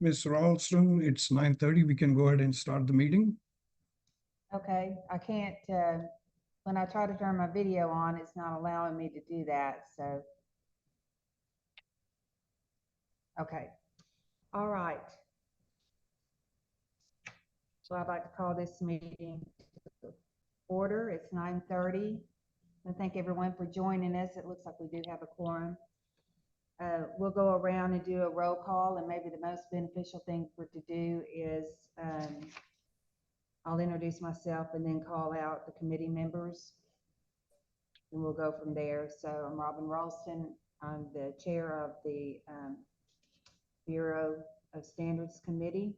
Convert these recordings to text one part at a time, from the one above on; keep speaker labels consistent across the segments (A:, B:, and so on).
A: Ms. Ralston, it's 9:30. We can go ahead and start the meeting.
B: Okay, I can't, when I try to turn my video on, it's not allowing me to do that, so. Okay, all right. So I'd like to call this meeting to order. It's 9:30. I thank everyone for joining us. It looks like we do have a quorum. We'll go around and do a roll call, and maybe the most beneficial thing to do is I'll introduce myself and then call out the committee members, and we'll go from there. So I'm Robin Ralston. I'm the chair of the Bureau of Standards Committee.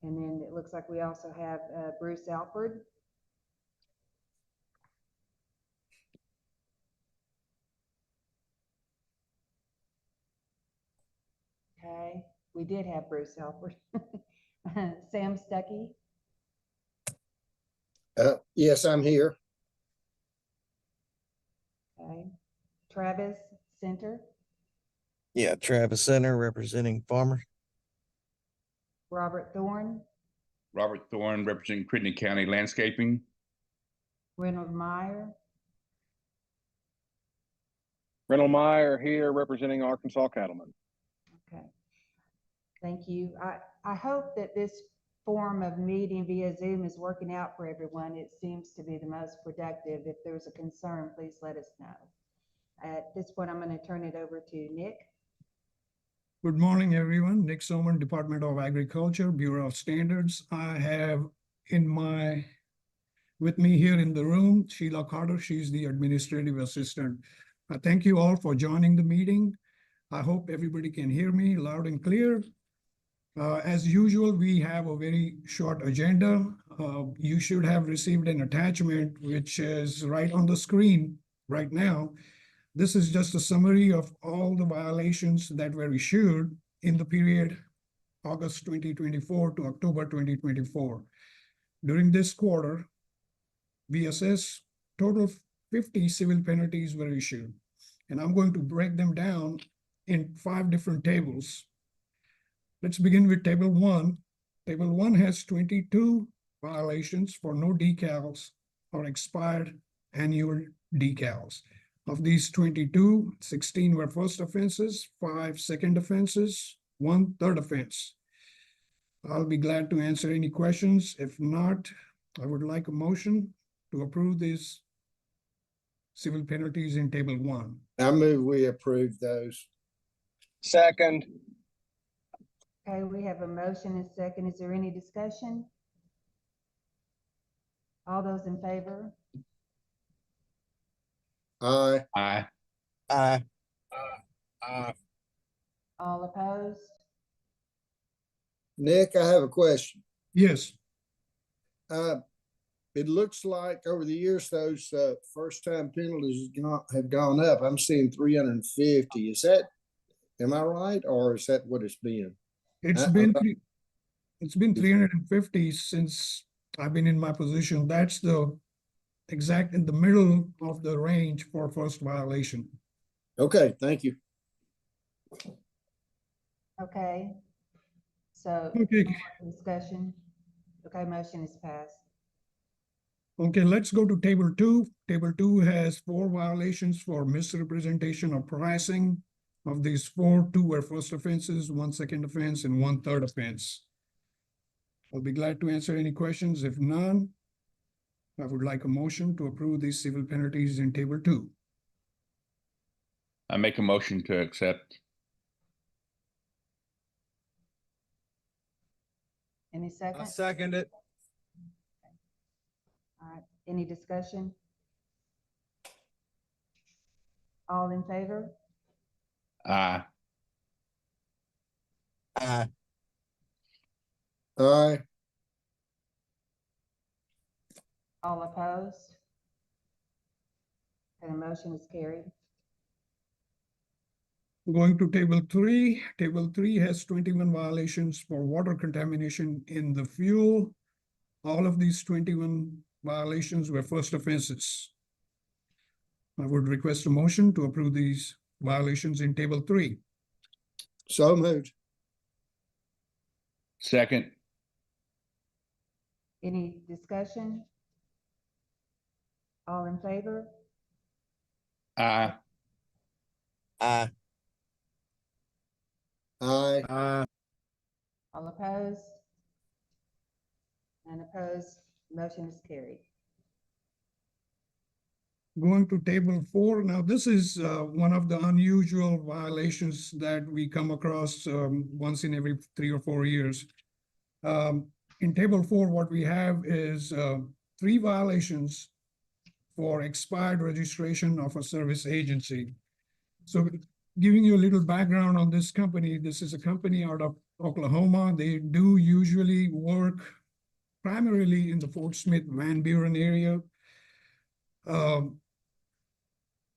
B: And then it looks like we also have Bruce Alford. Okay, we did have Bruce Alford. Sam Stuckey.
C: Yes, I'm here.
B: Okay, Travis Center.
D: Yeah, Travis Center representing farmers.
B: Robert Thorne.
E: Robert Thorne representing Crittenden County Landscaping.
B: Reynold Meyer.
F: Reynold Meyer here representing Arkansas Cattlemen.
B: Okay, thank you. I hope that this form of meeting via Zoom is working out for everyone. It seems to be the most productive. If there's a concern, please let us know. At this point, I'm going to turn it over to Nick.
A: Good morning, everyone. Nick Soman, Department of Agriculture, Bureau of Standards. I have with me here in the room, Sheila Carter. She's the administrative assistant. Thank you all for joining the meeting. I hope everybody can hear me loud and clear. As usual, we have a very short agenda. You should have received an attachment, which is right on the screen right now. This is just a summary of all the violations that were issued in the period August 2024 to October 2024. During this quarter, VSS total 50 civil penalties were issued. And I'm going to break them down in 5 different tables. Let's begin with table 1. Table 1 has 22 violations for no decals or expired annual decals. Of these 22, 16 were first offenses, 5 second offenses, 1 third offense. I'll be glad to answer any questions. If not, I would like a motion to approve these civil penalties in table 1.
C: I move we approve those.
F: Second.
B: Okay, we have a motion and second. Is there any discussion? All those in favor?
C: Aye.
E: Aye.
D: Aye.
B: All opposed?
C: Nick, I have a question.
A: Yes,
C: It looks like over the years, those first time penalties have gone up. I'm seeing 350. Is that, am I right? Or is that what it's been?
A: it's been 350 since I've been in my position. That's the exact in the middle of the range for first violation.
C: Okay, thank you.
B: Okay. So
A: Okay.
B: discussion. Okay, motion is passed.
A: Okay, let's go to table 2. Table 2 has 4 violations for misrepresentation of pricing. Of these 4, 2 were first offenses, 1 second offense, and 1 third offense. I'll be glad to answer any questions. If none, I would like a motion to approve these civil penalties in table 2.
E: I make a motion to accept.
B: Any second?
D: I second it.
B: All right, any discussion? All in favor?
E: Aye.
D: Aye.
C: Aye.
B: All opposed? And the motion is carried.
A: Going to table 3. Table 3 has 21 violations for water contamination in the fuel. All of these 21 violations were first offenses. I would request a motion to approve these violations in table 3.
C: So moved.
E: Second.
B: Any discussion? All in favor?
E: Aye.
D: Aye.
C: Aye.
B: All opposed? None opposed, motion is carried.
A: Going to table 4. Now, this is one of the unusual violations that we come across once in every 3 or 4 years. In table 4, what we have is 3 violations for expired registration of a service agency. So giving you a little background on this company, this is a company out of Oklahoma. They do usually work primarily in the Fort Smith, Van Buren area.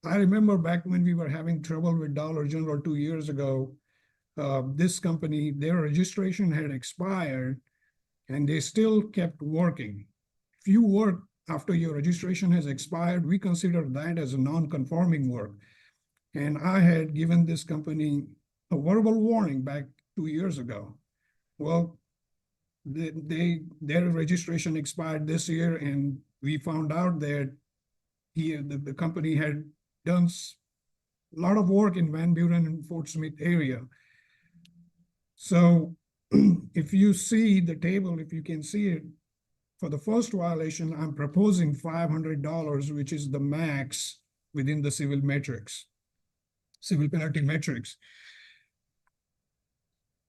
A: I remember back when we were having trouble with Dollar General 2 years ago, this company, their registration had expired and they still kept working. If you work after your registration has expired, we consider that as a non-conforming work. And I had given this company a verbal warning back 2 years ago. Well, their registration expired this year, and we found out that the company had done a lot of work in Van Buren and Fort Smith area. So if you see the table, if you can see it, for the first violation, I'm proposing $500, which is the max within the civil penalty metrics.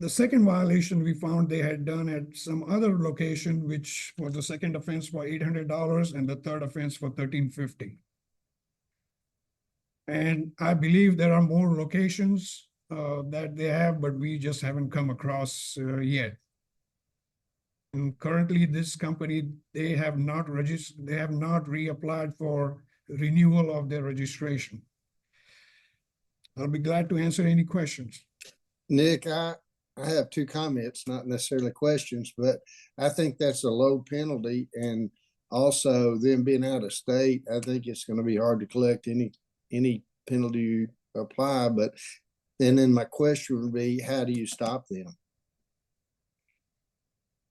A: The second violation we found they had done at some other location, which was the second offense for $800 and the third offense for $1,350. And I believe there are more locations that they have, but we just haven't come across yet. And currently, this company, they have not reapplied for renewal of their registration. I'll be glad to answer any questions.
C: Nick, I have 2 comments, not necessarily questions, but I think that's a low penalty. And also them being out of state, I think it's going to be hard to collect any penalty you apply. But then my question would be, how do you stop them?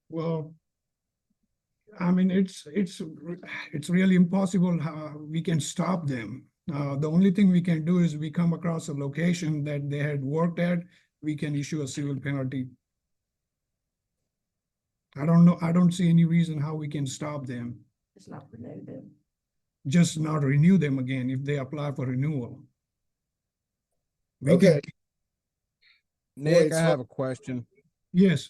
A: Well, I mean, it's really impossible how we can stop them. The only thing we can do is we come across a location that they had worked at, we can issue a civil penalty. I don't know. I don't see any reason how we can stop them.
G: Just not renew them.
A: Just not renew them again if they apply for renewal. We
C: Okay.
A: can,
H: Nick,
C: it's
H: I
C: hard-
H: have a question.
A: yes.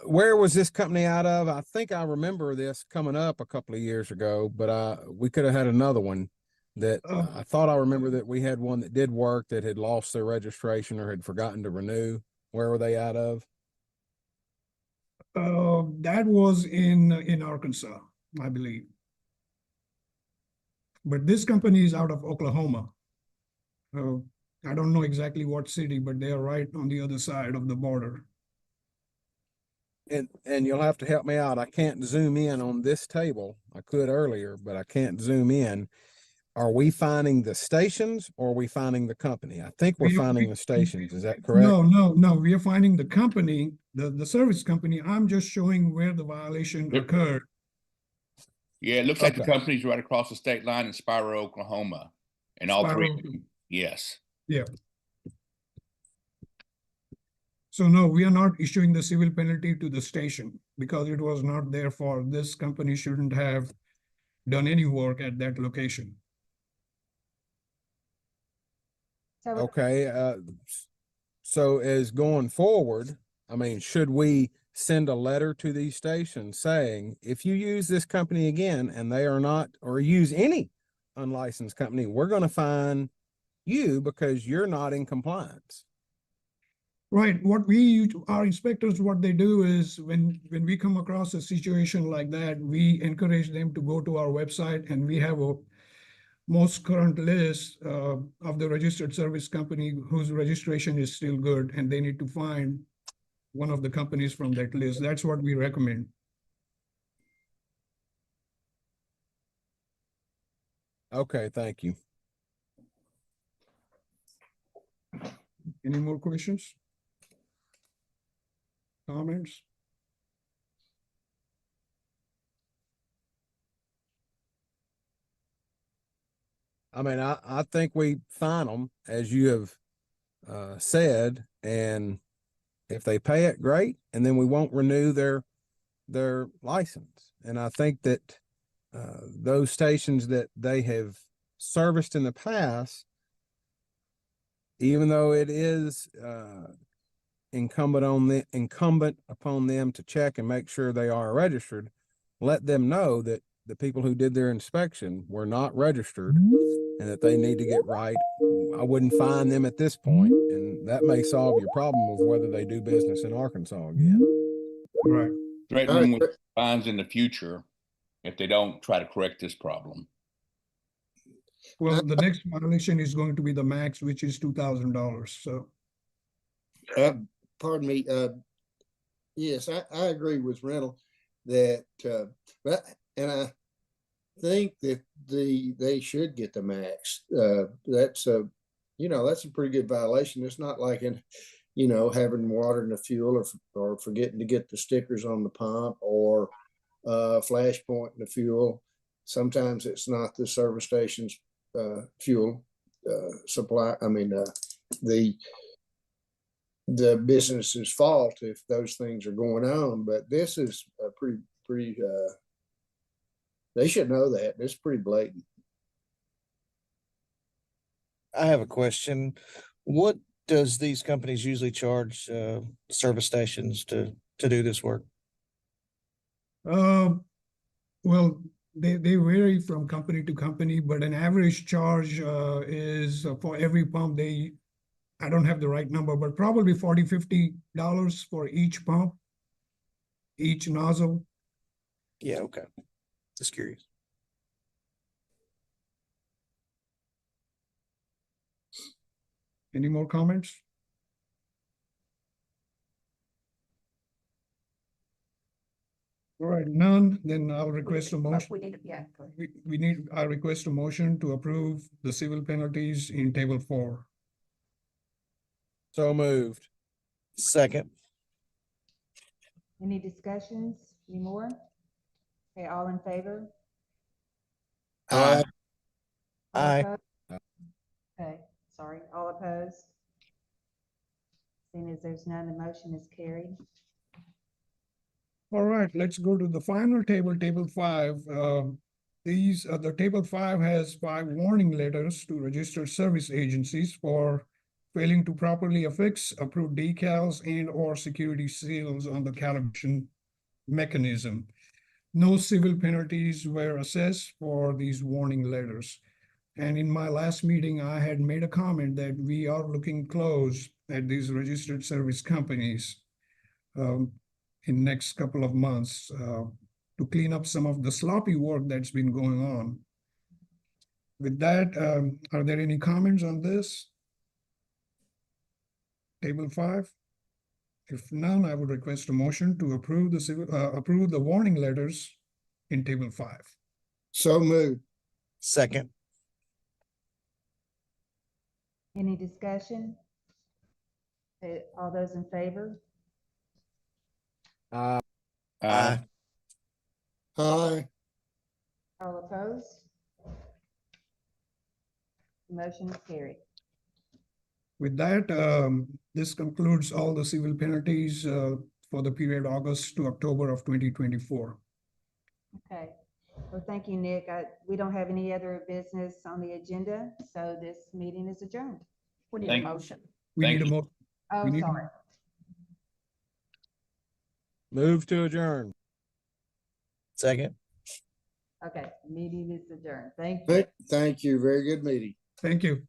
H: Where was this company out of? I think I remember this coming up a couple of years ago, but we could have had another one that I thought I remember that we had one that did work that had lost their registration or had forgotten to renew. Where were they out of?
A: That was in Arkansas, I believe. But this company is out of Oklahoma. I don't know exactly what city, but they are right on the other side of the border.
H: And you'll have to help me out. I can't zoom in on this table. I could earlier, but I can't zoom in. Are we finding the stations or are we finding the company? I think we're finding the stations. Is that correct?
A: No, we are finding the company, the service company. I'm just showing where the violation
E: Yep.
A: occurred.
E: Yeah, it looks like the
H: Okay.
E: company's right across the state line in Spiro, Oklahoma. And all 3 of
A: Spiro.
E: them, yes.
A: Yeah. So no, we are not issuing the civil penalty to the station because it was not there for this company shouldn't have done any work at that location.
B: So
H: Okay, so as going forward, I mean, should we send a letter to these stations saying, if you use this company again and they are not, or use any unlicensed company, we're going to fine you because you're not in compliance?
A: Right, our inspectors, what they do is when we come across a situation like that, we encourage them to go to our website and we have a most current list of the registered service company whose registration is still good, and they need to find one of the companies from that list. That's what we recommend.
H: Okay, thank you.
A: Any more questions? comments?
H: I mean, I think we fine them as you have said, and if they pay it, great, and then we won't renew their license. And I think that those stations that they have serviced in the past, even though it is incumbent upon them to check and make sure they are registered, let them know that the people who did their inspection were not registered and that they need to get right. I wouldn't fine them at this point, and that may solve your problem of whether they do business in Arkansas again.
A: Right.
E: Threaten
C: I
E: them with
C: agree.
E: fines in the future if they don't try to correct this problem.
A: Well, the next violation is going to be the max, which is $2,000. So,
C: Pardon me, yes, I agree with Reynold that, but, and I think that they should get the max. That's that's a pretty good violation. It's not like having water in the fuel or forgetting to get the stickers on the pump or flash point in the fuel. Sometimes it's not the service station's fuel supply. I mean, the business's fault if those things are going on, but this is a pretty they should know that. It's pretty blatant.
D: I have a question. What does these companies usually charge service stations to do this work?
A: well, they vary from company to company, but an average charge is for every pump, I don't have the right number, but probably $40-50 for each pump, each nozzle.
D: Yeah, okay. Just curious.
A: Any more comments? All right, none, then I'll request a motion.
B: We need, yeah.
A: I request a motion to approve the civil penalties in table 4.
H: So moved.
D: Second.
B: Any discussions? Any more? Okay, all in favor?
C: Aye.
B: All
D: Aye.
B: opposed? Okay, sorry, all opposed? Seeing as there's none, the motion is carried.
A: All right, let's go to the final table, table 5. The table 5 has 5 warning letters to registered service agencies for failing to properly affix approved decals and/or security seals on the calibration mechanism. No civil penalties were assessed for these warning letters. And in my last meeting, I had made a comment that we are looking close at these registered service companies in next couple of months to clean up some of the sloppy work that's been going on. With that, are there any comments on this? Table 5? If none, I would request a motion to approve the warning letters in table 5.
C: So moved.
D: Second.
B: Any discussion? Okay, all those in favor?
H: Aye.
E: Aye.
C: Aye.
B: All opposed? The motion is carried.
A: With that, this concludes all the civil penalties for the period August to October of 2024.
B: Okay, well, thank you, Nick. We don't have any other business on the agenda, so this meeting is adjourned.
G: We need
E: Thank-
G: a motion.
A: We
E: Thank
A: need a
E: you.
A: motion.
B: Oh,
A: We need-
B: sorry.
H: Move to adjourn.
D: Second.
B: Okay, meeting is adjourned. Thank you.
C: Thank you. Very good meeting.
A: Thank you.